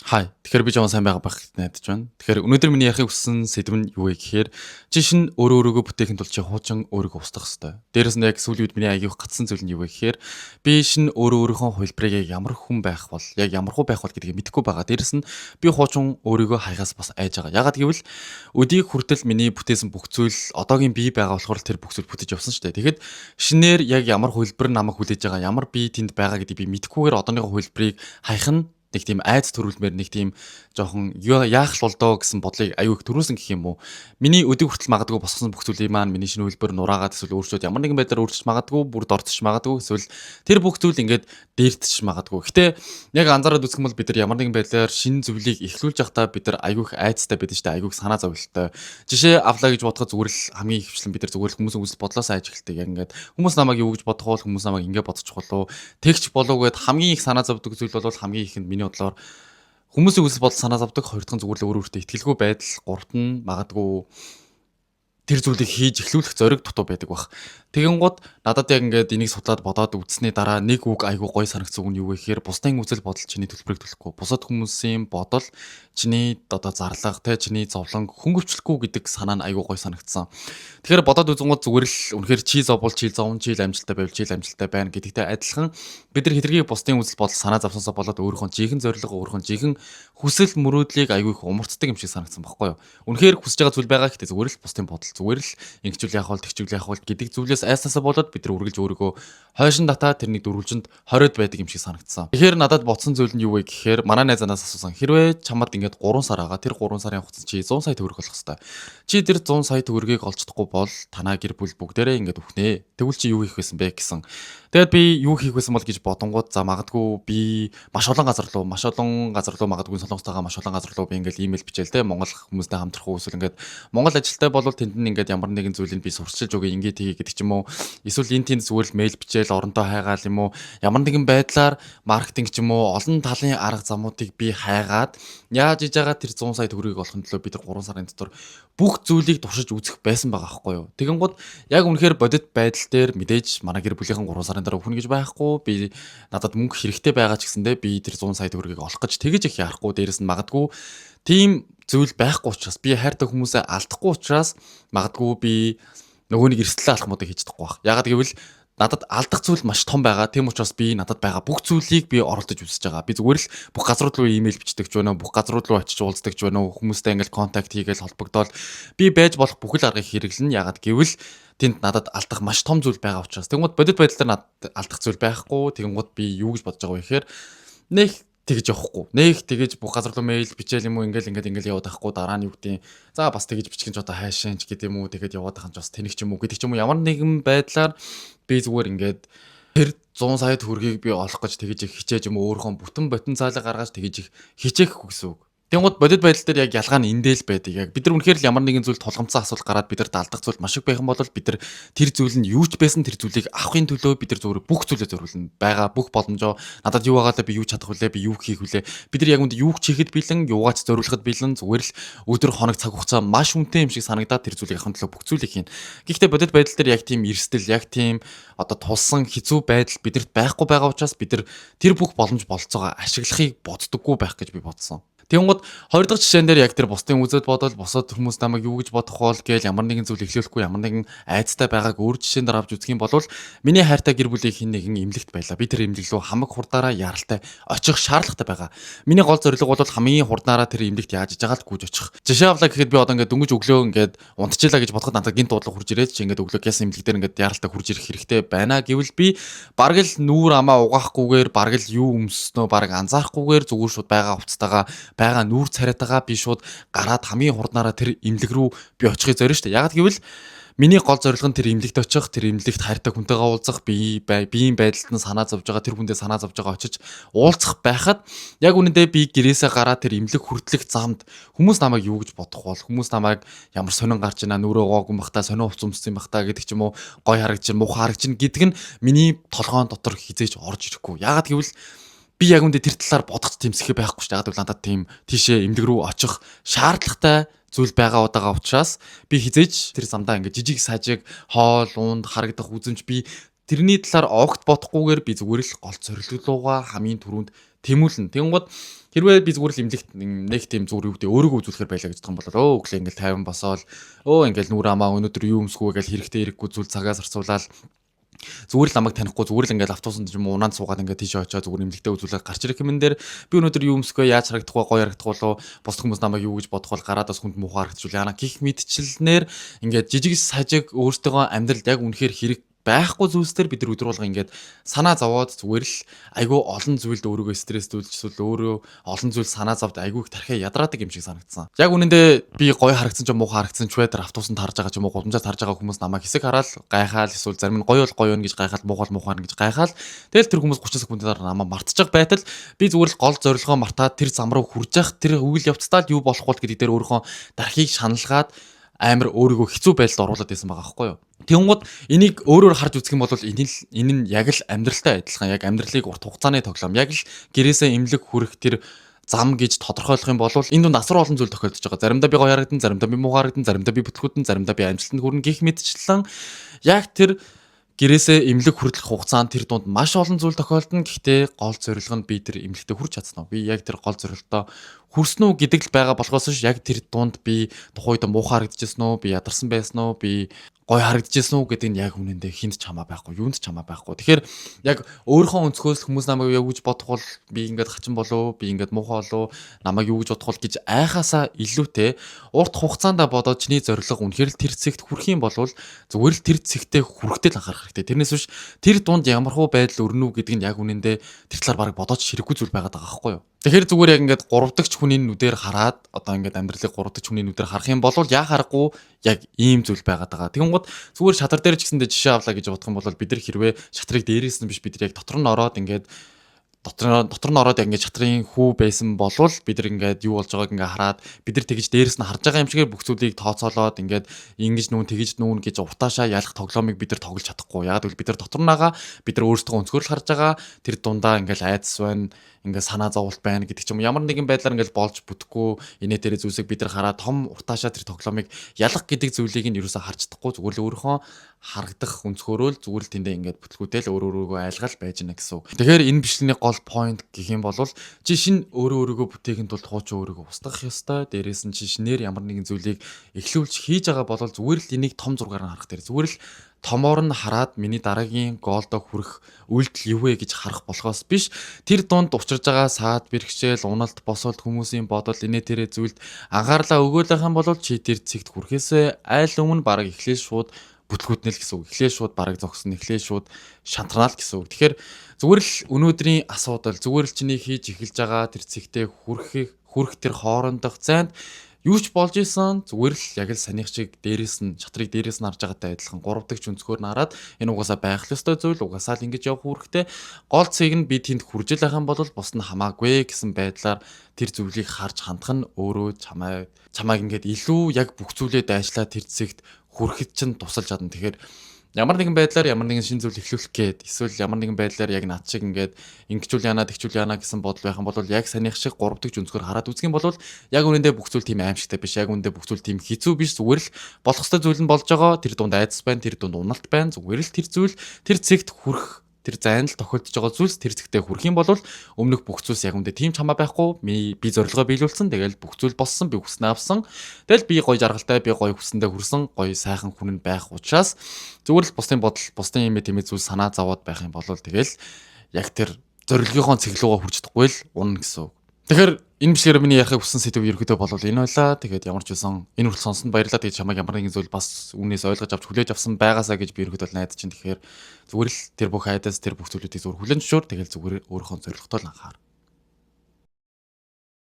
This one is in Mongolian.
Хай. Тэгэхээр би жоо сайн байгаа байх гэж найдаж байна. Тэгэхээр өнөөдөр миний ярихыг хүссэн сэдв нь юу вэ гэхээр чи шин өөрөө өөрийгөө бүтээхин тулд чи хуучин өөрийгөө устгах хэрэгтэй. Дээрээс нь яг сүүлийн үед миний аягүйх гацсан зүйл нь юу вэ гэхээр би шин өөрийнхөө хувилбарыг яг ямар хүн байх бол яг ямар хуу байх бол гэдгийг мэдэхгүй байгаа. Дээрээс нь би хуучин өөрийгөө хайгаас бас айж байгаа. Ягаад гэвэл өдийг хүртэл миний бүтээсэн бүх зүйл одоогийн би байгаа болохоор тэр бүх зүйл бүтэж явсан шүү дээ. Тэгэхэд шинээр яг ямар хувилбар намайг хүлээж байгаа, ямар би тэнд байгаа гэдгийг би мэдэхгүйгээр одооныхоо хувилбарыг хайх нь нэг тийм айц төрүүлмээр нэг тийм жоохон яах л бол доо гэсэн бодлыг аюу их төрүүлсэн гэх юм уу. Миний өдөө хүртэл магадгүй босгосон бүх зүйлийг маань миний шинэ хөлбөр нураагаад эсвэл өөрчлөд ямар нэгэн байдлаар өөрчилж магадгүй, бүр дорцож магадгүй эсвэл тэр бүх зүйл ингээд дээрдчих магадгүй. Гэтэ яг анзаараад үзэх юм бол бид нар ямар нэгэн байдлаар шинэ зүйлийг эхлүүлж явахдаа бид нар аюу их айцтай байдаг шүү дээ. Аюу их санаа зовлттой. Жишээ авлаа гэж бодоход зүгээр л хамгийн ихвчлэн бид нар зүгээр л хүмүүсийн үзэл бодлоос айж эхэлдэг. Яг ингээд хүмүүс намайг юу гэж бодох вэ? Хүмүүс намайг ингээд бодчих болов. Тэгч болов гэд хамгийн их санаа зовдөг зүйл бол хамгийн ихэнд миний бодлоор хүмүүсийн үзэл бодол санаа зовдөг, хоёр дахь нь зүгээр л өөр өөртөө итгэлгүй байдал, гуравт нь магадгүй тэр зүйлийг хийж эхлүүлэх зориг дутуу байдаг бах. Тэгэн гууд надад яг ингээд энийг судлаад бодоод үзсний дараа нэг үг айгуу гоё санагц үг нь юу вэ гэхээр бусдын үзэл бодол чиний төлбөрийг төлөхгүй. Бусад хүмүүсийн бодол чиний одоо зарлага те чиний зовлон хөнгөвчлөхгүй гэдэг санаа нь айгуу гоё санагдсан. Тэгэхээр бодоод үзэнгууд зүгээр л үнэхээр чи зовбол чи зовн чи л амжилттай байвал чи л амжилттай байна гэдэгтэй адилхан бид нар хэтэрхий бусдын үзэл бодол санаа зовсонсоо болоод өөрийнхөө жинхэнэ зорилго өөрийнхөө жинхэнэ хүсэл мөрөөдлийг айгүй их умарцдаг юм шиг санагдсан байхгүй юу. Үнэхээр хүсэж байгаа зүйл байгаа гэхдээ зүгээр л бусдын бодол зүгээр л ингэчүүл яах вэ тэгчүүл яах вэ гэдэг зүйлээс айснасаа болоод бид нар үргэлж өөрийгөө хойшин татаа тэрний дөрвөлжинд хориод байдаг юм шиг санагдсан. Тэгэхээр надад бодсон зүйл нь юу вэ гэхээр манай найзанаас асуусан. Хэрвээ чамд ингээд 3 сар байгаа тэр 3 сарын хугацаанд чи 100 сая төгрөг олох хэрэгтэй. Чи тэр 100 сая төгрөгийг олж чадахгүй бол танаа гэр бүл бүгдээрээ ингээд үхнэ. Тэгвэл чи юу хийх байсан бэ гэсэн. Тэгээд би юу хийх байсан бол гэж бодонгууд за магадгүй би маш олон газар руу магадгүй солонгостойгоо маш олон газар руу би ингээд имэйл бичээл те Монгол хүмүүстэй хамтрах уу эсвэл ингээд Монгол ажилтай болвол тэнд нь ингээд ямар нэгэн зүйлийг би сурчилж өгье ингээд хийе гэдэг ч юм уу эсвэл энэ тэнд зүгээр л мэйл бичээл оронтой хайгаал юм уу ямар нэгэн байдлаар маркетинг ч юм уу олон талын арга замуудыг би хайгаад яаж иж байгаа тэр 100 сая төгрөгийг олохын төлөө бид 3 сарын дотор бүх зүйлийг туршиж үзэх байсан байгаа байхгүй юу. Тэгэн гууд яг үнэхээр бодит байдал дээр мэдээж манай гэр бүлийнхэн 3 сарын дараа өхнө гэж байхгүй. Би надад мөнгө хэрэгтэй байгаа ч гэсэндээ би тэр 100 сая төгрөгийг олох гэж тэгэж их яарахгүй. Дээрэс нь магадгүй тийм зүйл байхгүй учраас би хайртай хүмүүсээ алдахгүй учраас магадгүй би нөгөөнийг эрсдэлээ алах модыг хийж чадахгүй байх. Ягаад гэвэл надад алдах зүйл маш том байгаа. Тийм учраас би надад байгаа бүх зүйлийг би оролдож үзэж байгаа. Би зүгээр л бүх газрууд руу имэйл бичдэг ч байна уу, бүх газрууд руу очиж уулздаг ч байна уу, хүмүүстэй ингээл контакт хийгээл холбогдоод би байж болох бүхэл аргыг хэрэглэн ягаад гэвэл тэнд надад алдах маш том зүйл байгаа учраас. Тэгмүүд бодит байдал дээр надад алдах зүйл байхгүй. Тэгмүүд би юу гэж бодож байгаа вэ гэхээр нэг тэгж явахгүй. Нэг тэгж бүх газар руу мэйл бичээл юм уу ингээл яваад байхгүй дараа нь юу гэдэг. За бас тэгж бичих гэж одоо хайшинч гэдэг юм уу тэгээд яваад ахын ч бас тэнэг ч юм уу гэдэг ч юм уу ямар нэгэн байдлаар би зүгээр ингээд тэр 100 сая төгрөгийг би олох гэж тэгж их хичээж юм уу өөрийнхөө бүтэн потенциалыг гаргаж тэгж их хичээхгүй гэсэн үг. Тэнгууд бодит байдал дээр яг ялгаа нь эндэл байдаг. Яг бид нар үнэхээр л ямар нэгэн зүйл толгомцсон асуулт гараад бид нар даалдах зүйл маш их байх юм бол бид нар тэр зүйл нь юу ч байсан тэр зүйлийг авахын төлөө бид нар зөвхөн бүх зүйлээ зориулна. Бага бүх боломжоо надад юу байгаа л би юу чадах вүлээ би юу хийх вүлээ. Бид нар яг үнд юу хийхэд бэлэн юугаач зориулахад бэлэн зүгээр л өдөр хоног цаг хугацаа маш үнэтэй юм шиг санагдаад тэр зүйлийг авахын төлөө бүх зүйлийг хийн. Гэхдээ бодит байдал дээр яг тийм эрсдэл яг тийм одоо тулсан хэцүү байдал бидэрт байхгүй байгаа учраас бид нар тэр бүх боломж болцоогоо ашиглахыг боддоггүй байх гэж би бодсон. Тэнгууд хоёр дахь жишээн дээр яг тэр бусдын үзэл бодол босоод хүмүүс намайг юу гэж бодох бол гээл ямар нэгэн зүйл эхлүүлэхгүй ямар нэгэн айцтай байгааг өөр жишээн дээр авч үзэх юм бол миний хайртай гэр бүлийн хин нэгэн эмнэлэгт байлаа. Би тэр эмнэлэг рүү хамаг хурдаараа яралтай очих шаардлагатай байгаа. Миний гол зорилго бол хамгийн хурдаараа тэр эмнэлэгт яаж иж байгаа л гүйж очих. Жишээ авлаа гэхэд би одоо ингээд дөнгөж өглөө ингээд унтчихлаа гэж бодоход надад гинт дуудлага хурж ирээд чи ингээд өглөө гяс эмнэлэг дээр ингээд яралтай хурж ирэх хэрэгтэй байна гэвэл би бараг л нүүр амаа угаахгүйгээр бараг л юу өмснөө бараг анзаарахгүйгээр зүгээр шууд байгаа хувцастайгаа нүүр царайтагаа би шууд гараад хамгийн хурднаараа тэр имлэг рүү би очихыг зорино шүү дээ. Ягаад гэвэл миний гол зорилго нь тэр имлэгт очих, тэр имлэгт хайртай хүнтэйгээ уулзах, биеийн байдалд нь санаа зовж байгаа, тэр хүндээ санаа зовж байгаа очиж уулзах байхад яг үнэндээ би гэрээсээ гараад тэр имлэг хүртэлх замд хүмүүс намайг юу гэж бодох бол хүмүүс намайг ямар сонин гарч ийна, нүрээ угаагүй бахта, сонио хувц өмссөн бахта гэдэг ч юм уу, гой харагч, муухай харагч гэдэг нь миний толгойн дотор хизээж орж ирэхгүй. Ягаад гэвэл би яг үндэ тэр талаар бодох тэмсэхэ байхгүй шүү дээ. Яг л надад тийм тийшээ эмнэлэг рүү очих шаардлагатай зүйл байгаа удаага учраас би хизээж тэр замдаа ингээд жижиг сажиг хоол унд харагдах үзэмж би тэрний талаар огт бодохгүйгээр би зүгээр л гол зорилгоогоо хамгийн түрүүнд тэмүүлнэ. Тэгэнгუთ хэрвээ би зүгээр л имлэгт нэг тийм зүгээр юу гэдэг өөрийгөө үзүүлэхээр байлаа гэж бодох юм бол өглөө ингээл 50 босоод ингээл нүр амаа өнөөдөр юу өмсгүү гэж хэрэгтэй хэрэггүй зүйл цагаас зарцуулаад зүгээр л намайг танихгүй зүгээр л ингээл автобусанд ч юм уу унаанд суугаад ингээд тийш очиод зүгээр имлэгтээ үзүүлээд гарч ирэх юм дээр би өнөөдөр юу өмсгөө яаж харагдах вэ гоё харагдах болоо бос хүмүүс намайг юу гэж бодох бол гараадаас хүнд муухай харагдчихвол яана гих мэдчилнээр ингээд жижиг сажиг өөртөөгөө амьдралд яг үнэхээр хэрэг байхгүй зүйлсээр бид нар өдөр болго ингээд санаа зовоод зүгээр л айгүй олон зүйлд өөрийгөө стресстүүлж эсвэл өөрөө олон зүйл санаа зовд айгүй их тархиа ядраадаг юм шиг санагдсан. Яг үнэндээ би гоё харагдсан ч муухай харагдсан ч тэр автобусанд харж байгаа ч юм уу гудамжаар харж байгаа хүмүүс намайг хэсэг хараад гайхаал эсвэл зарим нь гоё бол гоё гэж гайхаал муухай гэж гайхаал тэгэл тэр хүмүүс 30 секундаар намайг мартчих байтал би зүгээр л гол зорилгоо мартаад тэр зам руу хүрж явах тэр үйл явцдаа л юу болох вэ гэдэг дээр өөрийнхөө дархийг шаналгаад амар өөрийгөө хэцүү байдалд оруулаад байсан байгаа байхгүй юу. Тэнгууд энийг өөрөөр харж үзэх юм бол энэ нь яг л амьдралтай адилхан яг амьдралыг урт хугацааны тоглоом яг л гэрээсээ имлэг хүрэх тэр зам гэж тодорхойлох юм бол энэ дунд асар олон зүйл тохиолдож байгаа. Заримдаа би гоё харагдан, заримдаа би муу харагдан, заримдаа би бүтлгүүдэн, заримдаа би амжилтанд хүрнэ гэх мэтчлэн яг тэр гэрээсээ имлэг хүртэлх хугацаанд тэр дунд маш олон зүйл тохиолдно. Гэхдээ гол зорилго нь би тэр имлэгтээ хүрч чадсан уу? Би яг тэр гол зорилготоо хүрсэн үү гэдэг л байгаа болохоос ш яг тэр дунд би тухайд муухай харагдчихсан уу? Би ядарсан байсан уу? Би гой харагдчихсан уу гэдэг нь яг үнэндээ хинт ч хамаа байхгүй, юунд ч хамаа байхгүй. Тэгэхээр яг өөрийнхөө өнцгөөс хүмүүс намайг юу гэж бодох бол би ингээд хачин болов, би ингээд муухай болов, намайг юу гэж бодох бол гэж айхаасаа илүүтэй урт хугацаанд бодоод чиний зорилго үнэхээр л тэр цэгт хүрэх юм бол зүгээр л тэр цэгтээ хүрэхтэй л анхаарах хэрэгтэй. Тэрнээс биш тэр дунд ямархуу байдал өрнө үү гэдэг нь яг үнэндээ тэр талаар баг бодож хэрэггүй зүйл байгаад байгаа байхгүй юу? Тэгэхээр зүгээр яг ингээд 3 дахь хүний нүдээр хараад одоо ингээд амьдралыг 3 дахь хүний нүдээр харах юм бол яа харахгүй яг ийм зүйл байгаад байгаа. Тэгэнгუთ зүгээр шатар дээр ч гэсэндээ жишээ авлаа гэж бодох юм бол бид нар хэрвээ шатрыг дээрээс нь биш бид нар яг дотор нь ороод ингээд дотор нь ороод ингээд шатрын хүү байсан болвол бид нар ингээд юу болж байгааг ингээд хараад бид нар тэгж дээрээс нь харж байгаа юм шиг бүх зүйлийг тооцоолоод ингээд ингэж нүүн тэгж нүүн гэж уртаашаа ялах тоглоомыг бид нар тоглож чадахгүй. Яг гэвэл бид нар дотор наага бид нар өөрсдөө өнцгөр л харж байгаа тэр дундаа ингээд айдас байна ингээ санаа зовлт байна гэдэг ч юм ямар нэгэн байдлаар ингээл болж бүтэхгүй инээ дээр зүйлсийг бид нар хараад том уртаашаа тэр тоглоомыг ялах гэдэг зүйлийг нь юусаа харж чадахгүй зүгээр л өөрийнхөө харагдах өнцгөрөө л зүгээр л тэндээ ингээд бүтлгүүтэл өөрөөгөө айлгаал байж гэнэ гэсэн үг. Тэгэхээр энэ бичлэгийн гол point гэх юм бол чи шин өөрөөгөө бүтээхэд тулд хуучин өөрийгөө устгах ёстой. Дээрээс нь чи шинээр ямар нэгэн зүйлийг эхлүүлж хийж байгаа бол зүгээр л энийг том зургаар нь харах дээр зүгээр л томоор нь хараад миний дараагийн гоолдо хүрэх үйлдэл юу вэ гэж харах болохоос биш тэр дунд учирж байгаа саад бэрхшээл уналт босоод хүмүүсийн бодол инээ тэрэ зүйлд анхаарлаа өгөөлөх юм бол чи тэр цэгт хүрэхээсээ айл өмнө бараг эхлээл шууд бүтлгүүднэл гэсэн үг. Эхлээл шууд бараг зогсно, эхлээл шууд шантраал гэсэн үг. Тэгэхээр зүгээр л өнөөдрийн асуудал зүгээр л чиний хийж эхэлж байгаа тэр цэгтээ хүрэх тэр хоорондох зайд юу ч болж исэн зүгээр л яг л санийх шиг дээрээс нь шатрыг дээрээс нь харж байгаатай адилхан 3 дахь өнцгөр нь хараад энэ угаасаа байх ёстой зүйл угаасаа л ингэж явах үүрэгтэй гол цэг нь би тэнд хүрж л байх юм бол бус нь хамаагүй гэсэн байдлаар тэр зүйлийг харж хандах нь өөрөө чамайг ингээд илүү яг бүх зүйлээ дайшлаа тэр цэгт хүрэхэд чинь тусалж чадна. Тэгэхээр ямар нэгэн байдлаар ямар нэгэн шин зүйл эхлүүлэх гээд эсвэл ямар нэгэн байдлаар яг над шиг ингээд ингэчүүл яана тэгчүүл яана гэсэн бодол байх юм бол яг санийх шиг 3 дахь өнцгөр хараад үзэх юм бол яг үнэндээ бүх зүйл тийм аимшигтай биш яг үнэндээ бүх зүйл тийм хэцүү биш зүгээр л болох ёстой зүйл нь болж байгаа тэр дунд айдас байна тэр дунд уналт байна зүгээр л тэр зүйл тэр цэгт хүрэх тэр зайн л тохиолдож байгаа зүйлс тэр зэгтээ хүрэх юм бол өмнөх бүх зүйлс яг үндэ тийм ч хамаа байхгүй би зорилгоо биелүүлсэн тэгэл бүх зүйл болсон би хүснээ авсан тэгэл би гоё жаргалтай би гоё хүсэндээ хүрсэн гоё сайхан хүн байх учраас зүгээр л бусдын бодол бусдын юм тиймээ зүйл санаа зовоод байх юм бол тэгэл яг тэр зорилгынхоо цэглүүгөө хүрч чадахгүй л унна гэсэн үг. Тэгэхээр энэ бичлэгээр миний ярихыг хүссэн сэдв ерөөдөө болвол энэ байлаа. Тэгээд ямар ч байсан энэ хүртэл сонсон баярлалаа. Тэгээд чамайг ямар нэгэн зүйл бас үнээс ойлгож авч хүлээж авсан байгаасаа гэж би ерөөдөө найдаж чинь. Тэгэхээр зүгээр л тэр бүх айдас тэр бүх зүйлүүдийг зүгээр хүлэн зөвшөөр. Тэгээд зүгээр өөрийнхөө зорилготой л анхаар.